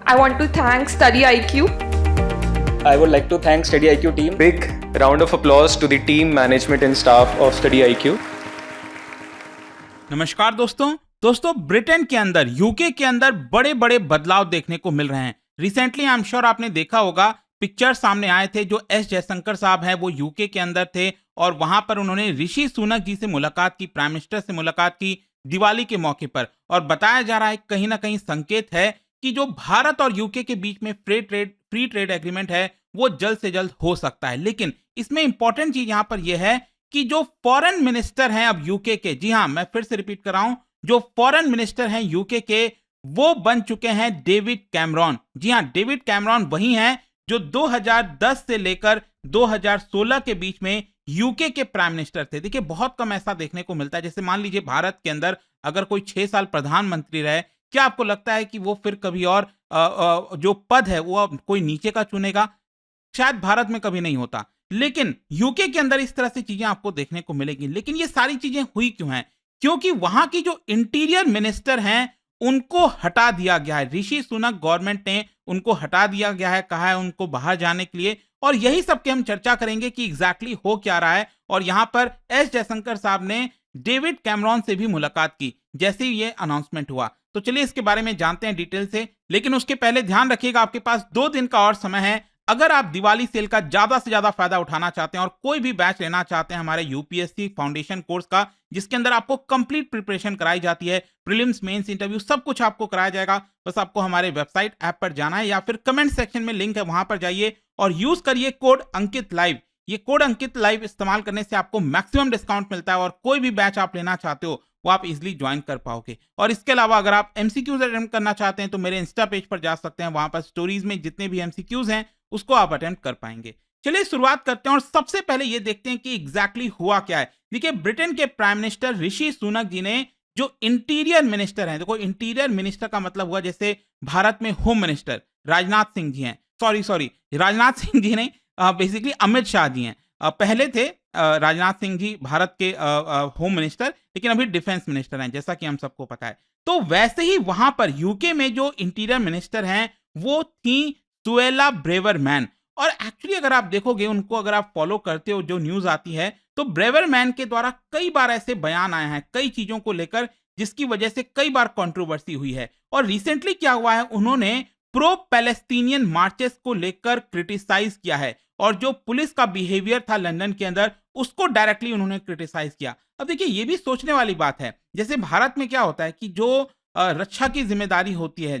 I want to thank Study IQ. I would like to thank Study IQ team. Big round of applause to the team, management and staff of Study IQ. नमस्कार दोस्तों Britain के अंदर, UK के अंदर बड़े बड़े बदलाव देखने को मिल रहे हैं। रिसेंटली आई एम श्योर आपने देखा होगा, पिक्चर सामने आए थे, जो एस जयशंकर साहब हैं वो यूके के अंदर थे और वहां पर उन्होंने ऋषि सुनक जी से मुलाकात की, प्राइम मिनिस्टर से मुलाकात की दिवाली के मौके पर। और बताया जा रहा है कहीं ना कहीं संकेत है कि जो भारत और यूके के बीच में फ्री ट्रेड एग्रीमेंट है वो जल्द से जल्द हो सकता है। लेकिन इसमें इंपॉर्टेंट चीज यहां पर यह है कि जो फॉरेन मिनिस्टर हैं अब यूके के, जी हां मैं फिर से रिपीट कर रहा हूं, जो फॉरेन मिनिस्टर हैं यूके के वो बन चुके हैं डेविड कैमरॉन। जी हां, डेविड कैमरॉन वही हैं जो 2010 से लेकर 2016 के बीच में यूके के प्राइम मिनिस्टर थे। देखिए बहुत कम ऐसा देखने को मिलता है। जैसे मान लीजिए भारत के अंदर अगर कोई 6 साल प्रधानमंत्री रहे, क्या आपको लगता है कि वो फिर कभी और जो पद है वो कोई नीचे का चुनेगा? शायद भारत में कभी नहीं होता। लेकिन यूके के अंदर इस तरह से चीजें आपको देखने को मिलेगी। लेकिन ये सारी चीजें हुई क्यों हैं? क्योंकि वहां की जो इंटीरियर मिनिस्टर हैं उनको हटा दिया गया है। ऋषि सुनक गवर्नमेंट ने उनको हटा दिया गया है, कहा है उनको बाहर जाने के लिए। और यही सब की हम चर्चा करेंगे कि एग्जैक्टली हो क्या रहा है। और यहां पर एस जयशंकर साहब ने डेविड कैमरॉन से भी मुलाकात की जैसे ही ये अनाउंसमेंट हुआ। तो चलिए इसके बारे में जानते हैं डिटेल से। लेकिन उसके पहले ध्यान रखिएगा, आपके पास 2 दिन का और समय है। अगर आप दिवाली सेल का ज्यादा से ज्यादा फायदा उठाना चाहते हैं और कोई भी बैच लेना चाहते हैं हमारे यूपीएससी फाउंडेशन कोर्स का, जिसके अंदर आपको कंप्लीट प्रिपरेशन कराई जाती है, प्रीलिम्स, मेंस, इंटरव्यू सब कुछ आपको कराया जाएगा। बस आपको हमारे वेबसाइट ऐप पर जाना है या फिर कमेंट सेक्शन में लिंक है, वहां पर जाइए और यूज करिए कोड अंकित लाइव। ये कोड अंकित लाइव इस्तेमाल करने से आपको मैक्सिमम डिस्काउंट मिलता है और कोई भी बैच आप लेना चाहते हो वो आप इजीली ज्वाइन कर पाओगे। और इसके अलावा अगर आप एमसीक्यूज अटेम्प्ट करना चाहते हैं तो मेरे इंस्टा पेज पर जा सकते हैं, वहां पर स्टोरीज में जितने भी एमसीक्यूज हैं उसको आप अटेम्प्ट कर पाएंगे। चलिए शुरुआत करते हैं और सबसे पहले ये देखते हैं कि एग्जैक्टली हुआ क्या है। देखिए ब्रिटेन के प्राइम मिनिस्टर ऋषि सुनक जी ने जो इंटीरियर मिनिस्टर हैं, देखो इंटीरियर मिनिस्टर का मतलब हुआ जैसे भारत में होम मिनिस्टर राजनाथ सिंह जी हैं, सॉरी राजनाथ सिंह जी नहीं, बेसिकली अमित शाह जी हैं। पहले थे राजनाथ सिंह जी भारत के होम मिनिस्टर, लेकिन अभी डिफेंस मिनिस्टर हैं जैसा कि हम सबको पता है। तो वैसे ही वहां पर यूके में जो इंटीरियर मिनिस्टर हैं वो थी सुएला ब्रेवरमैन। और एक्चुअली अगर आप देखोगे उनको, अगर आप फॉलो करते हो जो न्यूज आती है, तो ब्रेवरमैन के द्वारा कई बार ऐसे बयान आए हैं कई चीजों को लेकर जिसकी वजह से कई बार कंट्रोवर्सी हुई है। और रिसेंटली क्या हुआ है, उन्होंने प्रो पैलेस्टीनियन मार्चेस को लेकर क्रिटिसाइज किया है और जो पुलिस का बिहेवियर था लंदन के अंदर उसको डायरेक्टली उन्होंने क्रिटिसाइज किया। अब देखिए ये भी सोचने वाली बात है, जैसे भारत में क्या होता है कि जो रक्षा की जिम्मेदारी होती है,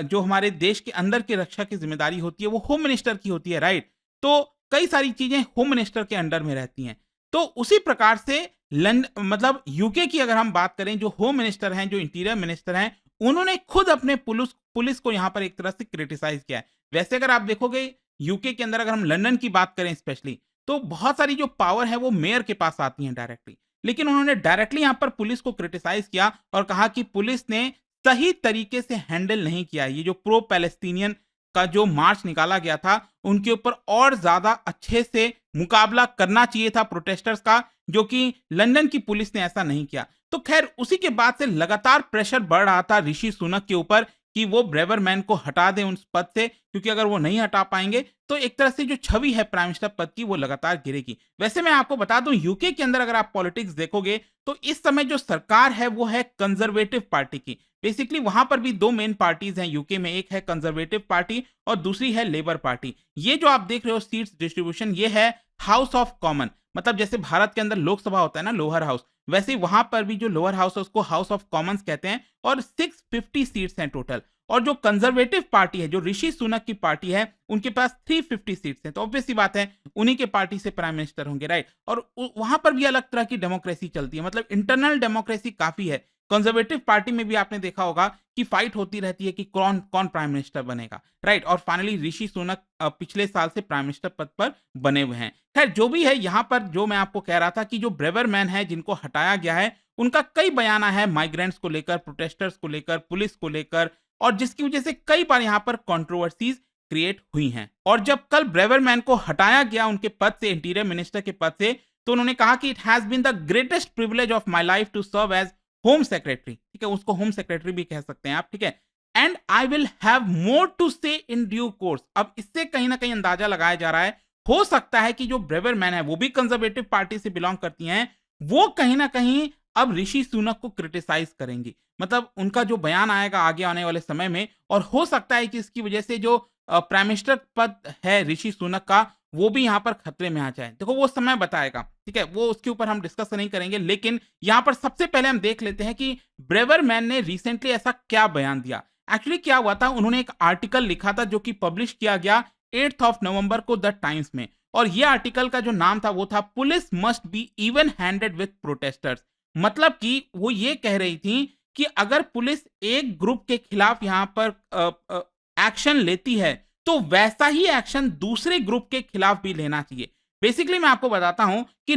जो हमारे देश के अंदर की रक्षा की जिम्मेदारी होती है वो होम मिनिस्टर की होती है, राइट? तो कई सारी चीजें होम मिनिस्टर के अंडर में रहती हैं। तो उसी प्रकार से मतलब यूके की अगर हम बात करें, जो होम मिनिस्टर हैं, जो इंटीरियर मिनिस्टर हैं, उन्होंने खुद अपने पुलिस को यहां पर एक तरह से क्रिटिसाइज किया है। वैसे अगर आप देखोगे यूके के अंदर, अगर हम लंदन की बात करें स्पेशली, तो बहुत सारी जो पावर है वो मेयर के पास आती है डायरेक्टली। लेकिन उन्होंने डायरेक्टली यहां पर पुलिस को क्रिटिसाइज किया और कहा कि पुलिस ने सही तरीके से हैंडल नहीं किया। ये जो प्रो पैलेस्टीनियन का जो मार्च निकाला गया था उनके ऊपर और ज्यादा अच्छे से मुकाबला करना चाहिए था प्रोटेस्टर्स का, जो कि लंदन की पुलिस ने ऐसा नहीं किया। तो खैर उसी के बाद से लगातार प्रेशर बढ़ रहा था ऋषि सुनक के ऊपर कि वो ब्रेवरमैन को हटा दें उस पद से, क्योंकि अगर वो नहीं हटा पाएंगे तो एक तरह से जो छवि है प्राइम मिनिस्टर पद की वो लगातार गिरेगी। वैसे मैं आपको बता दूं यूके के अंदर अगर आप पॉलिटिक्स देखोगे तो इस समय जो सरकार है वो है कंजर्वेटिव पार्टी की। बेसिकली वहां पर भी 2 मेन पार्टीज हैं यूके में, एक है कंजर्वेटिव पार्टी और दूसरी है लेबर पार्टी। ये जो आप देख रहे हो सीट्स डिस्ट्रीब्यूशन, ये है हाउस ऑफ कॉमन। मतलब जैसे भारत के अंदर लोकसभा होता है ना, लोअर हाउस, वैसे ही वहां पर भी जो लोअर हाउस है उसको हाउस ऑफ कॉमन्स कहते हैं और 650 सीट्स हैं टोटल। और जो कंजर्वेटिव पार्टी है, जो ऋषि सुनक की पार्टी है, उनके पास 350 सीट्स हैं। तो ऑब्वियस सी बात है उन्हीं के पार्टी से प्राइम मिनिस्टर होंगे, राइट? और वहां पर भी अलग तरह की डेमोक्रेसी चलती है, मतलब इंटरनल डेमोक्रेसी काफी है। कंजर्वेटिव पार्टी में भी आपने देखा होगा कि फाइट होती रहती है कि कौन कौन प्राइम मिनिस्टर बनेगा, राइट? और फाइनली ऋषि सुनक पिछले साल से प्राइम मिनिस्टर पद पर बने हुए हैं। खैर जो भी है, यहाँ पर जो मैं आपको कह रहा था कि जो ब्रेवरमैन है जिनको हटाया गया है, उनका कई बयान है माइग्रेंट्स को लेकर, प्रोटेस्टर्स को लेकर, पुलिस को लेकर, और जिसकी वजह से कई बार यहाँ पर कंट्रोवर्सीज क्रिएट हुई हैं। और जब कल ब्रेवरमैन को हटाया गया उनके पद से, इंटीरियर मिनिस्टर के पद से, तो उन्होंने कहा कि it has been the greatest privilege of my life to serve as home secretary. ठीक है, उसको होम सेक्रेटरी भी कह सकते हैं आप, ठीक है। And I will have more to say in due course. अब इससे कहीं ना कहीं अंदाजा लगाया जा रहा है, हो सकता है कि जो ब्रेवरमैन है वो भी कंजर्वेटिव पार्टी से बिलोंग करती हैं, वो कहीं ना कहीं अब ऋषि सुनक को क्रिटिसाइज करेंगी। मतलब उनका जो बयान आएगा आगे आने वाले समय में, और हो सकता है कि इसकी वजह से जो प्राइम मिनिस्टर पद है ऋषि सुनक का, वो भी यहाँ पर खतरे में आ जाए। देखो वो समय बताएगा, ठीक है, वो उसके ऊपर हम डिस्कस नहीं करेंगे, लेकिन यहाँ पर सबसे पहले हम देख लेते हैं कि ब्रेवरमैन ने रिसेंटली ऐसा क्या बयान दिया। एक्चुअली क्या हुआ था, उन्होंने एक आर्टिकल लिखा था जो कि पब्लिश किया गया 8 नवंबर को द टाइम्स में, और ये आर्टिकल का जो नाम था वो था police must be even handed with protesters. मतलब कि वो ये कह रही थी कि अगर पुलिस एक ग्रुप के खिलाफ यहाँ पर एक्शन लेती है तो वैसा ही एक्शन दूसरे ग्रुप के खिलाफ भी लेना चाहिए। बेसिकली मैं आपको बताता हूं कि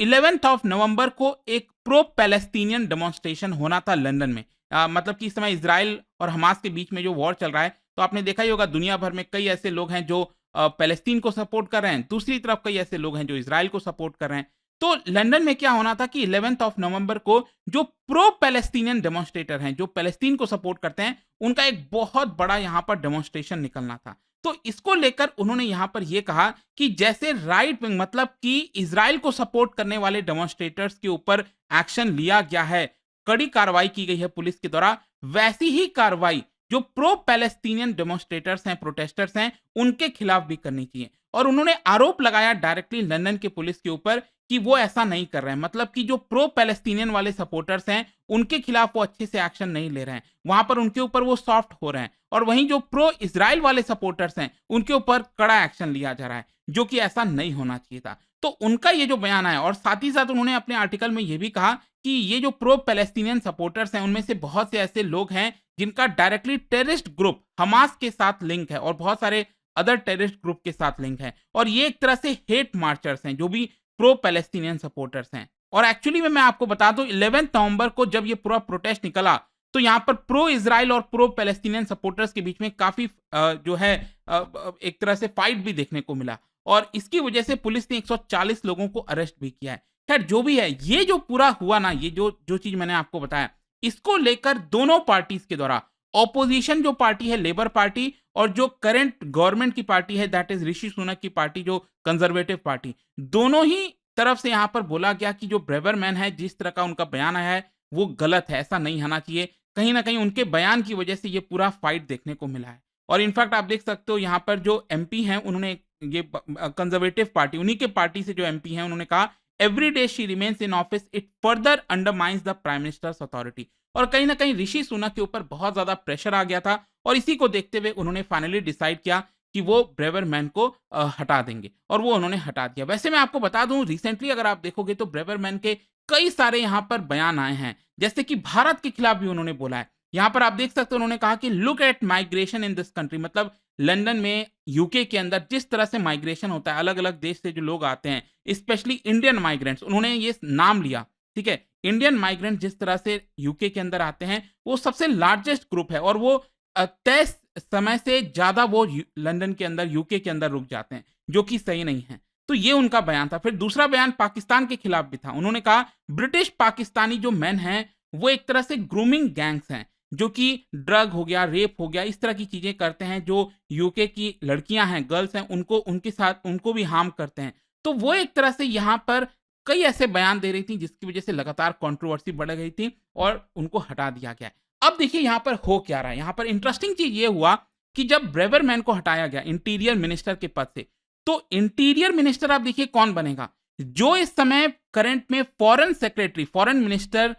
11 नवंबर को एक प्रो पैलेस्टीनियन डेमोन्स्ट्रेशन होना था लंदन में। मतलब कि इस समय इजराइल और हमास के बीच में जो वॉर चल रहा है, तो आपने देखा ही होगा दुनिया भर में कई ऐसे लोग हैं जो पैलेस्टीन को सपोर्ट कर रहे हैं, दूसरी तरफ कई ऐसे लोग हैं जो इजराइल को सपोर्ट कर रहे हैं। तो लंदन में क्या होना था कि 11 नवंबर को जो प्रो पैलेस्टीनियन डेमोन्स्ट्रेटर हैं, जो पैलेस्टीन को सपोर्ट करते हैं, उनका एक बहुत बड़ा यहाँ पर डेमोन्स्ट्रेशन निकलना था। तो इसको लेकर उन्होंने यहाँ पर यह कहा कि जैसे राइट विंग, मतलब कि इजराइल को सपोर्ट करने वाले डेमोन्स्ट्रेटर्स के ऊपर एक्शन लिया गया है, कड़ी कार्रवाई की गई है पुलिस के द्वारा, वैसी ही कार्रवाई जो प्रो पैलेस्टीनियन डेमोन्स्ट्रेटर्स हैं, प्रोटेस्टर्स हैं, उनके खिलाफ भी करनी चाहिए। और उन्होंने आरोप लगाया डायरेक्टली लंदन के पुलिस के ऊपर कि वो ऐसा नहीं कर रहे हैं। मतलब कि जो प्रो पैलेस्टीनियन वाले सपोर्टर्स हैं, उनके खिलाफ वो अच्छे से एक्शन नहीं ले रहे हैं, वहां पर उनके ऊपर वो सॉफ्ट हो रहे हैं, और वहीं जो प्रो इजराइल वाले सपोर्टर्स हैं, उनके ऊपर कड़ा एक्शन लिया जा रहा है, जो कि ऐसा नहीं होना चाहिए था। तो उनका ये जो बयान आया, और साथ ही साथ उन्होंने अपने आर्टिकल में ये भी कहा कि ये जो प्रो पैलेस्टीनियन सपोर्टर्स हैं, उनमें से बहुत से ऐसे लोग हैं जिनका डायरेक्टली टेररिस्ट ग्रुप हमास के साथ लिंक है, और बहुत सारे अदर टेररिस्ट ग्रुप के साथ लिंक है, और ये एक तरह से हेट मार्चर्स हैं जो भी प्रो पैलेस्टीनियन सपोर्टर्स हैं। और एक्चुअली में मैं आपको बता दूं, 11 नवंबर को जब ये पूरा प्रोटेस्ट निकला, तो यहाँ पर प्रो इजराइल और प्रो पैलेस्टीनियन सपोर्टर्स के बीच में काफी जो है एक तरह से फाइट भी देखने को मिला, और इसकी वजह से पुलिस ने 140 लोगों को अरेस्ट भी किया है। खैर जो भी है, ये जो पूरा हुआ ना, ये जो चीज मैंने आपको बताया, इसको लेकर दोनों पार्टीज के द्वारा, ऑपोजिशन जो पार्टी है लेबर पार्टी, और जो करंट गवर्नमेंट की पार्टी है दैट इज ऋषि सुनक की पार्टी जो कंजर्वेटिव पार्टी, दोनों ही तरफ से यहां पर बोला गया कि जो ब्रेवरमैन है, जिस तरह का उनका बयान आया है वो गलत है, ऐसा नहीं होना चाहिए। कहीं ना कहीं उनके बयान की वजह से ये पूरा फाइट देखने को मिला है। और इनफैक्ट आप देख सकते हो यहाँ पर जो एमपी हैं, उन्होंने ये कंजर्वेटिव पार्टी, उन्हीं के पार्टी से जो एमपी हैं, उन्होंने कहा every day she remains in office it further undermines the prime ministers authority. और कहीं ना कहीं ऋषि सुनक के ऊपर बहुत ज्यादा प्रेशर आ गया था, और इसी को देखते हुए उन्होंने फाइनली डिसाइड किया कि वो ब्रेवरमैन को हटा देंगे, और वो उन्होंने हटा दिया। वैसे मैं आपको बता दूं, रिसेंटली अगर आप देखोगे तो ब्रेवरमैन के कई सारे यहाँ पर बयान आए हैं, जैसे कि भारत के खिलाफ भी उन्होंने बोला है। यहाँ पर आप देख सकते हो, उन्होंने कहा कि look at migration in this country, मतलब लंदन में, यूके के अंदर जिस तरह से माइग्रेशन होता है, अलग अलग देश से जो लोग आते हैं, स्पेशली इंडियन माइग्रेंट्स, उन्होंने ये नाम लिया, ठीक है। इंडियन माइग्रेंट जिस तरह से यूके के अंदर आते हैं, वो सबसे लार्जेस्ट ग्रुप है, और वो तय समय से ज्यादा वो लंदन के अंदर, यूके के अंदर रुक जाते हैं, जो कि सही नहीं है। तो ये उनका बयान था। फिर दूसरा बयान पाकिस्तान के खिलाफ भी था। उन्होंने कहा ब्रिटिश पाकिस्तानी जो मैन हैं, वो एक तरह से ग्रूमिंग गैंग्स हैं, जो कि ड्रग हो गया, रेप हो गया, इस तरह की चीजें करते हैं, जो यूके की लड़कियां हैं, गर्ल्स हैं, उनको, उनके साथ उनको भी हार्म करते हैं। तो वो एक तरह से यहाँ पर कई ऐसे बयान दे रही थी, जिसकी वजह से लगातार कंट्रोवर्सी बढ़ गई थी, और उनको हटा दिया गया। अब देखिए यहाँ पर हो क्या रहा है। यहाँ पर इंटरेस्टिंग चीज ये हुआ कि जब ब्रेवरमैन को हटाया गया इंटीरियर मिनिस्टर के पद से, तो इंटीरियर मिनिस्टर आप देखिए कौन बनेगा, जो इस समय करंट में फॉरेन सेक्रेटरी, फॉरेन मिनिस्टर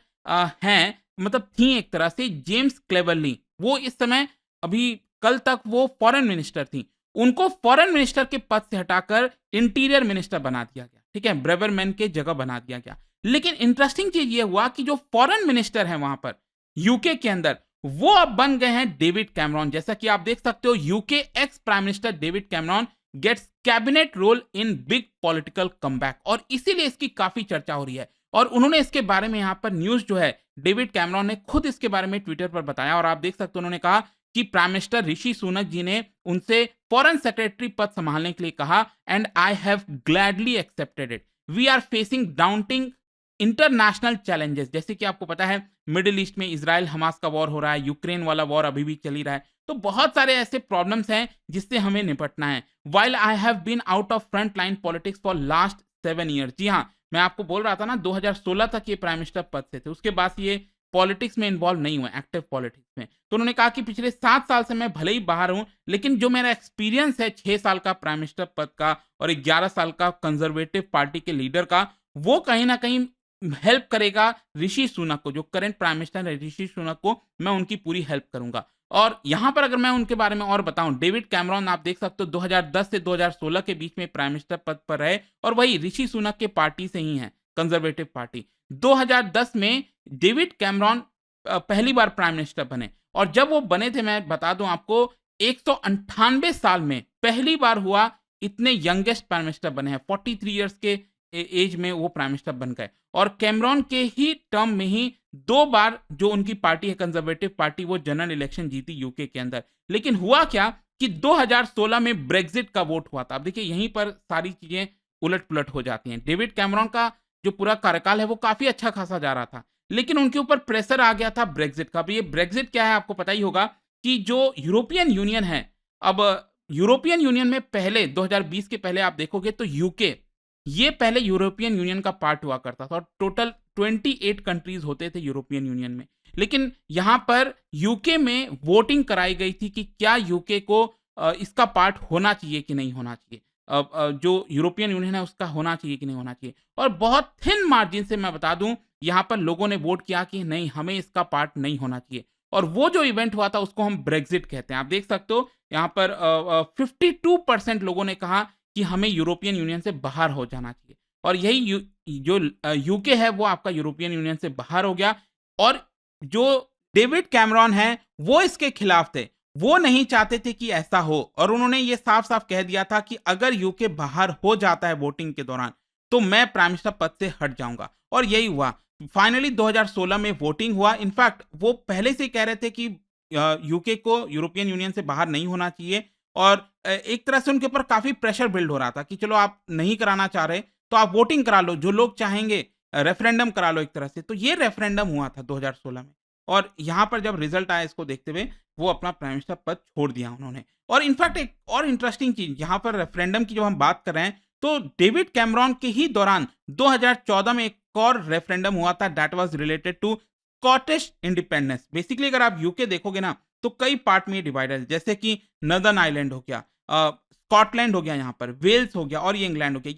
हैं, मतलब थी एक तरह से, जेम्स क्लेवर्ली। वो इस समय, अभी कल तक वो फॉरेन मिनिस्टर थी, उनको फॉरेन मिनिस्टर के पद से हटाकर इंटीरियर मिनिस्टर बना दिया गया, ठीक है, ब्रेवरमैन के जगह बना दिया गया। लेकिन इंटरेस्टिंग चीज ये हुआ कि जो फॉरेन मिनिस्टर है वहां पर यूके के अंदर, वो अब बन गए हैं डेविड कैमरॉन। जैसा कि आप देख सकते हो, UK ex prime minister David Cameron gets cabinet role in big political comeback, और इसीलिए इसकी काफी चर्चा हो रही है। और उन्होंने इसके बारे में यहाँ पर न्यूज जो है, डेविड कैमरॉन ने खुद इसके बारे में ट्विटर पर बताया, और आप देख सकते हो, उन्होंने कहा कि प्राइम मिनिस्टर ऋषि सुनक जी ने उनसे फॉरेन सेक्रेटरी पद संभालने के लिए कहा, and I have gladly accepted it. We are facing daunting international challenges, जैसे कि आपको पता है मिडिल ईस्ट में इजराइल हमास का वॉर हो रहा है, यूक्रेन वाला वॉर अभी भी चल ही रहा है, तो बहुत सारे ऐसे प्रॉब्लम्स हैं जिससे हमें निपटना है। While I have been out of front line politics for last 7 years, जी हाँ, मैं आपको बोल रहा था ना 2016 तक ये प्राइम मिनिस्टर पद से थे, उसके बाद ये पॉलिटिक्स में इन्वॉल्व नहीं हुए, एक्टिव पॉलिटिक्स में। तो उन्होंने कहा कि पिछले 7 साल से मैं भले ही बाहर हूं, लेकिन जो मेरा एक्सपीरियंस है 6 साल का प्राइम मिनिस्टर पद का और 11 साल का कंजर्वेटिव पार्टी के लीडर का, वो कहीं ना कहीं हेल्प करेगा ऋषि सुनक को, जो करंट प्राइम मिनिस्टर है ऋषि सुनक को, मैं उनकी पूरी हेल्प करूंगा। और यहां पर अगर मैं उनके बारे में और बताऊं, डेविड कैमरॉन आप देख सकते हो 2010 से 2016 के बीच में प्राइम मिनिस्टर पद पर रहे और वही ऋषि सुनक के पार्टी से ही है, कंजर्वेटिव पार्टी। 2010 में डेविड कैमरॉन पहली बार प्राइम मिनिस्टर बने और जब वो बने थे, मैं बता दूं आपको, 198 साल में पहली बार हुआ इतने यंगेस्ट प्राइम मिनिस्टर बने हैं, 43 इयर्स के एज में वो प्राइम मिनिस्टर बन गए। और कैमरॉन के ही टर्म में ही 2 बार जो उनकी पार्टी है कंजर्वेटिव पार्टी, वो जनरल इलेक्शन जीती यूके के अंदर। लेकिन हुआ क्या कि 2016 में ब्रेक्जिट का वोट हुआ था। अब देखिए यहीं पर सारी चीजें उलट पुलट हो जाती हैं। डेविड कैमरॉन का जो पूरा कार्यकाल है वो काफी अच्छा खासा जा रहा था, लेकिन उनके ऊपर प्रेशर आ गया था ब्रेक्जिट का। अब ये ब्रेक्जिट क्या है आपको पता ही होगा कि जो यूरोपियन यूनियन है, अब यूरोपियन यूनियन में पहले 2020 के पहले आप देखोगे तो यूके, ये पहले यूरोपियन यूनियन का पार्ट हुआ करता था और टोटल 28 कंट्रीज होते थे यूरोपियन यूनियन में। लेकिन यहां पर यूके में वोटिंग कराई गई थी कि क्या यूके को इसका पार्ट होना चाहिए कि नहीं होना चाहिए, जो यूरोपियन यूनियन है उसका होना चाहिए कि नहीं होना चाहिए। और बहुत थिन मार्जिन से मैं बता दूं, यहां पर लोगों ने वोट किया कि नहीं, हमें इसका पार्ट नहीं होना चाहिए। और वो जो इवेंट हुआ था उसको हम ब्रेक्जिट कहते हैं। आप देख सकते हो यहां पर 52% लोगों ने कहा कि हमें यूरोपियन यूनियन से बाहर हो जाना चाहिए और यही जो यूके है वो आपका यूरोपियन यूनियन से बाहर हो गया। और जो डेविड कैमरॉन है वो इसके खिलाफ थे, वो नहीं चाहते थे कि ऐसा हो और उन्होंने ये साफ साफ कह दिया था कि अगर यूके बाहर हो जाता है वोटिंग के दौरान तो मैं प्राइम मिनिस्टर पद से हट जाऊंगा। और यही हुआ, फाइनली 2016 में वोटिंग हुआ। इनफैक्ट वो पहले से कह रहे थे कि यूके को यूरोपियन यूनियन से बाहर नहीं होना चाहिए और एक तरह से उनके ऊपर काफी प्रेशर बिल्ड हो रहा था कि चलो आप नहीं कराना चाह रहे तो आप वोटिंग करा लो, जो लोग चाहेंगे रेफरेंडम करा लो एक तरह से। तो ये रेफरेंडम हुआ था 2016 में और यहां पर जब रिजल्ट आया इसको देखते हुए वो अपना प्राइम मिनिस्टर पद छोड़ दिया उन्होंने। और इनफैक्ट एक और इंटरेस्टिंग चीज, यहां पर रेफरेंडम की जब हम बात कर रहे हैं तो डेविड कैमरॉन के ही दौरान 2014 में एक और रेफरेंडम हुआ था, that was related to Scottish independence. Basically अगर आप यूके देखोगे ना तो कई पार्ट में डिवाइडेड है, जैसे कि नॉर्दर्न आइलैंड हो गया, स्कॉटलैंड हो गया, यहाँ पर वेल्स हो गया और ये इंग्लैंड हो गया।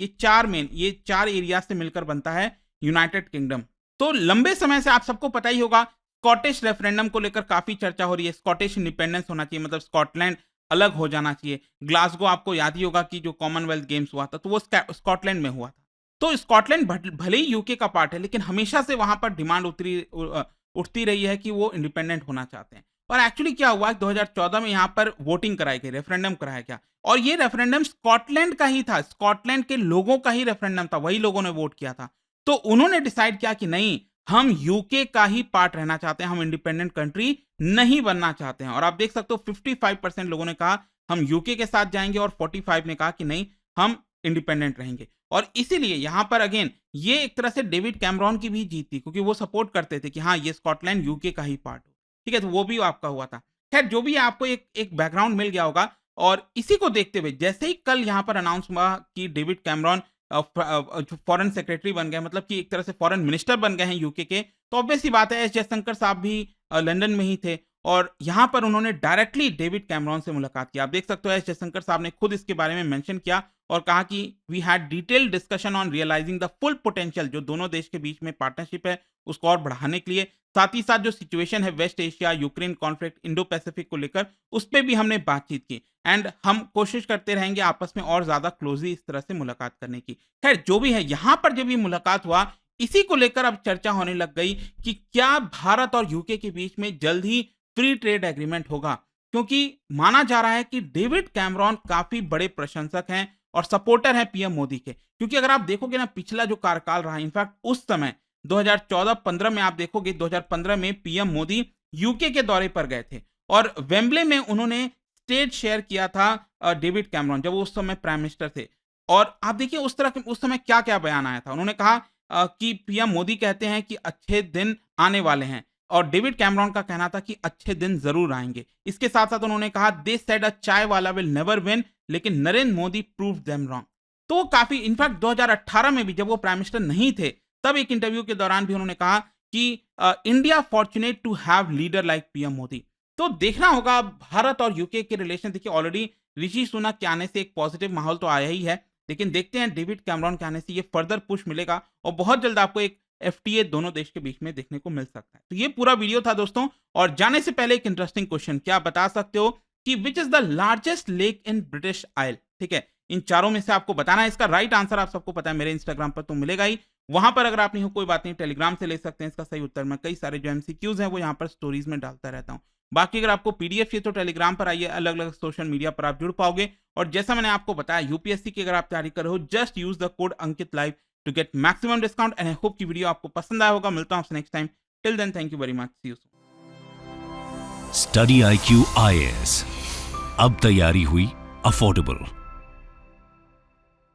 ये चार एरिया से मिलकर बनता है यूनाइटेड किंगडम। तो लंबे समय से आप सबको पता ही होगा स्कॉटिश रेफरेंडम को लेकर काफी चर्चा हो रही है। स्कॉटिश इंडिपेंडेंस होना चाहिए, मतलब स्कॉटलैंड अलग हो जाना चाहिए। ग्लासगो आपको याद ही होगा कि जो कॉमनवेल्थ गेम्स हुआ था तो वो स्कॉटलैंड में हुआ था। तो स्कॉटलैंड भले ही यूके का पार्ट है, लेकिन हमेशा से वहां पर डिमांड उठती रही है कि वो इंडिपेंडेंट होना चाहते हैं। और एक्चुअली क्या हुआ 2014 में यहाँ पर वोटिंग कराई गई, रेफरेंडम कराया गया और ये रेफरेंडम स्कॉटलैंड का ही था, स्कॉटलैंड के लोगों का ही रेफरेंडम था, वही लोगों ने वोट किया था। तो उन्होंने डिसाइड किया कि नहीं, हम यूके का ही पार्ट रहना चाहते हैं, हम इंडिपेंडेंट कंट्री नहीं बनना चाहते हैं। और आप देख सकते हो 55% लोगों ने कहा हम यूके के साथ जाएंगे और 45 ने कहा कि नहीं, हम इंडिपेंडेंट रहेंगे। और इसीलिए यहां पर अगेन ये एक तरह से डेविड कैमरॉन की भी जीत थी, क्योंकि वो सपोर्ट करते थे कि हाँ ये स्कॉटलैंड यूके का ही पार्ट हो, ठीक है। तो वो भी आपका हुआ था। खैर जो भी आपको एक बैकग्राउंड मिल गया होगा। और इसी को देखते हुए जैसे ही कल यहां पर अनाउंस हुआ कि डेविड कैमरॉन फॉरेन सेक्रेटरी बन गए, मतलब कि एक तरह से फॉरेन मिनिस्टर बन गए हैं यूके के, तो ऑब्वियस सी बात है एस जयशंकर साहब भी लंदन में ही थे और यहां पर उन्होंने डायरेक्टली डेविड कैमरॉन से मुलाकात की। आप देख सकते हो एस जयशंकर साहब ने खुद इसके बारे में मेंशन किया और कहा कि we had detailed discussion on realising the full potential, जो दोनों देश के बीच में पार्टनरशिप है उसको और बढ़ाने के लिए। साथ ही साथ जो सिचुएशन है West Asia, Ukraine conflict, Indo Pacific को लेकर उस पर भी हमने बातचीत की एंड हम कोशिश करते रहेंगे आपस में और ज्यादा क्लोजली इस तरह से मुलाकात करने की। खैर जो भी है, यहां पर जब ये मुलाकात हुआ इसी को लेकर अब चर्चा होने लग गई कि क्या भारत और यूके के बीच में जल्द ही फ्री ट्रेड एग्रीमेंट होगा, क्योंकि माना जा रहा है कि डेविड कैमरॉन काफी बड़े प्रशंसक हैं और सपोर्टर हैं पीएम मोदी के। क्योंकि अगर आप देखोगे ना पिछला जो कार्यकाल रहा, इनफैक्ट उस समय 2014-15 में आप देखोगे 2015 में पीएम मोदी यूके के दौरे पर गए थे और वेम्बले में उन्होंने स्टेज शेयर किया था डेविड कैमरॉन, जब वो उस समय प्राइम मिनिस्टर थे। और आप देखिए उस समय क्या क्या बयान आया था। उन्होंने कहा कि पीएम मोदी कहते हैं कि अच्छे दिन आने वाले हैं और डेविड कैमरॉन का कहना था कि अच्छे दिन जरूर आएंगे। इसके साथ साथ उन्होंने कहा दे सेड अ चाय वाला विल नेवर विन, लेकिन Narendra Modi prove them wrong. तो काफी इनफैक्ट 2018 में भी जब वो प्राइम मिनिस्टर नहीं थे तब एक इंटरव्यू के दौरान भी उन्होंने कहा कि India fortunate to have leader like PM Modi. तो देखना होगा भारत और यूके के रिलेशन। देखिए ऑलरेडी ऋषि सुनक के आने से एक पॉजिटिव माहौल तो आया ही है, लेकिन देखते हैं डेविड कैमरॉन के आने से ये फर्दर पुश मिलेगा और बहुत जल्द आपको एक एफटीए दोनों देश के बीच में देखने को मिल सकता है। तो ये पूरा वीडियो था दोस्तों, और जाने से पहले एक इंटरेस्टिंग क्वेश्चन, क्या आप बता सकते हो कि which is the largest lake in British आइल? ठीक है, इन चारों में से आपको बताना है। इसका राइट आंसर आप सबको पता है, मेरे इंस्टाग्राम पर तो मिलेगा ही। वहां पर अगर आप नहीं हो कोई बात नहीं, टेलीग्राम से ले सकते हैं इसका सही उत्तर। मैं कई सारे जो एमसीक्यूज हैं वो यहाँ पर स्टोरीज में डालता रहता हूँ। बाकी अगर आपको पीडीएफ चाहिए तो टेलीग्राम पर आइए, अलग अलग सोशल मीडिया पर आप जुड़ पाओगे। और जैसा मैंने आपको बताया, यूपीएससी की अगर आप तैयारी कर रहे हो, just use the code Ankit live to get maximum discount. And I hope की वीडियो आपको पसंद आया होगा। मिलता हूं आपसे next time. Till then, thank you very much, see you soon. Study IQ IAS, अब तैयारी हुई अफोर्डेबल।